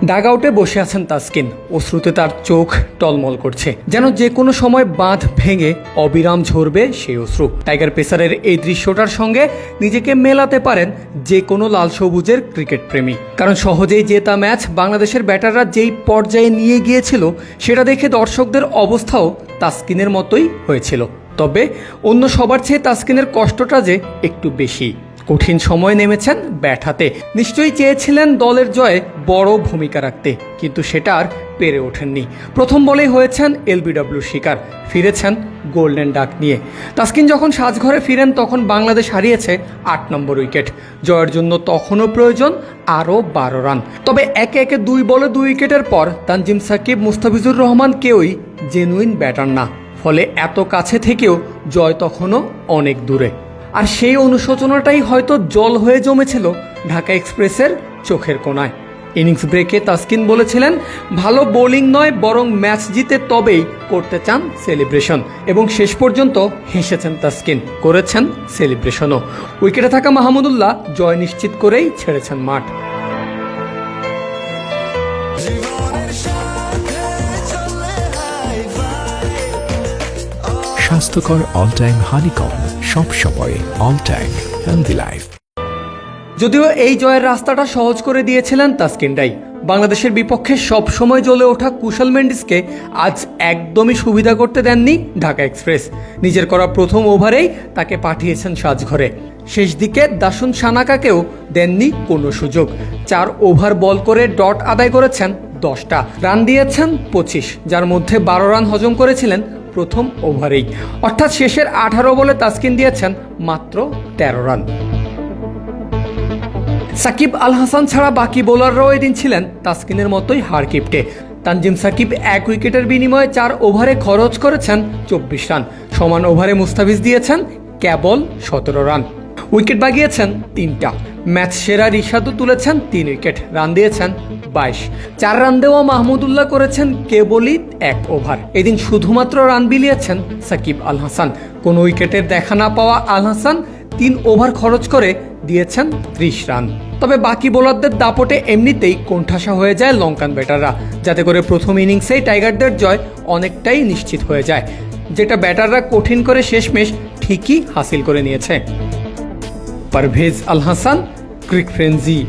ডাগআউটে বসে আছেন তাসকিন, অশ্রুতে তার চোখ টলমল করছে, যেন যে কোনো সময় বাঁধ ভেঙে অবিরাম ঝরবে সেই অশ্রু। টাইগার পেসারের এই দৃশ্যটার সঙ্গে নিজেকে মেলাতে পারেন যে কোনো লাল সবুজের ক্রিকেট প্রেমী, কারণ সহজেই জেতা ম্যাচ বাংলাদেশের ব্যাটাররা যেই পর্যায়ে নিয়ে গিয়েছিল সেটা দেখে দর্শকদের অবস্থাও তাসকিনের মতোই হয়েছিল। তবে অন্য সবার চেয়ে তাসকিনের কষ্টটা যে একটু বেশি। কঠিন সময় নেমেছেন ব্যাট হাতে, নিশ্চয়ই চেয়েছিলেন দলের জয়ে বড় ভূমিকা রাখতে, কিন্তু সেটা আর পেরে ওঠেননি। প্রথম বলেই হয়েছেন এলবিডব্লিউর শিকার, ফিরেছেন গোল্ডেন ডাক নিয়ে। তাসকিন যখন সাজঘরে ফিরেন তখন বাংলাদেশ হারিয়েছে ৮ নম্বর উইকেট। জয়ের জন্য তখনও প্রয়োজন আরও ১২ রান। তবে একে একে ২ বলে ২ উইকেটের পর তানজিম সাকিব, মুস্তাফিজুর রহমান কেউই জেনুইন ব্যাটার না, ফলে এত কাছে থেকেও জয় তখনও অনেক দূরে। আর সেই অনুশোচনাটাই হয়তো জল হয়ে জমেছিল ঢাকা এক্সপ্রেসের চোখের কোণায়। ইনিংস ব্রেকে তাসকিন বলেছিলেন, ভালো বোলিং নয় বরং ম্যাচ জিতে তবেই করতে চান সেলিব্রেশন, এবং শেষ পর্যন্ত হেসেছেন তাসকিন, করেছেন সেলিব্রেশনও। উইকেটে থাকা মাহমুদুল্লাহ জয় নিশ্চিত করেই ছেড়েছেন মাঠ। স্বাস্থ্যকর অল টাইম হানিকম, সব সময় অল টাইম হেলদি লাইফ। যদিও এই জয়ের রাস্তাটা সহজ করে দিয়েছিলেন তাসকিনরাই, বাংলাদেশের বিপক্ষে সব সময় জ্বলে ওঠা কুশল মেন্ডিসকে আজ একদমই সুবিধা করতে দেননি ঢাকা এক্সপ্রেস। নিজের করা প্রথম ওভারেই তাকে পাঠিয়েছেন সাজঘরে। শেষ দিকে দাসুন সানাকাকেও দেননি কোনো সুযোগ। ৪ ওভার বল করে ডট আদায় করেছেন 10টা, রান দিয়েছেন 25, যার মধ্যে 12 রান হজম করেছিলেন প্রথম ওভারেই। অর্থাৎ শেষের 18 বলে তাসকিন দিয়েছেন মাত্র 13 রান। সাকিব আল হাসান ছাড়া বাকি বোলাররাও এদিন ছিলেন তাসকিনের মতোই হার কিপটে। তানজিম সাকিব 1 উইকেটের বিনিময়ে 4 ওভারে খরচ করেছেন 24 রান। সমান ওভারে মুস্তাফিজ দিয়েছেন কেবল 17 রান, উইকেট বাগিয়েছেন 3টা। ম্যাচ সেরা রিশাদও তুলেছেন 3 উইকেট, রান দিয়েছেন 22। 4 রান দেওয়া মাহমুদুল্লাহ করেছেন কেবলই 1 ওভার। এদিন শুধুমাত্র রান বিলিয়েছেন সাকিব আল হাসান। কোন উইকেটের দেখা না পাওয়া আল হাসান 3 ওভার খরচ করে দিয়েছেন 30 রান। তবে বাকি বোলারদের দাপটে এমনিতেই কোণঠাসা হয়ে যায় লঙ্কান ব্যাটাররা, যাতে করে প্রথম ইনিংসেই টাইগারদের জয় অনেকটাই নিশ্চিত হয়ে যায়, যেটা ব্যাটাররা কঠিন করে শেষমেশ ঠিকই হাসিল করে নিয়েছে। পারভেজ আল হাসান, ক্রিক ফ্রেন্জি।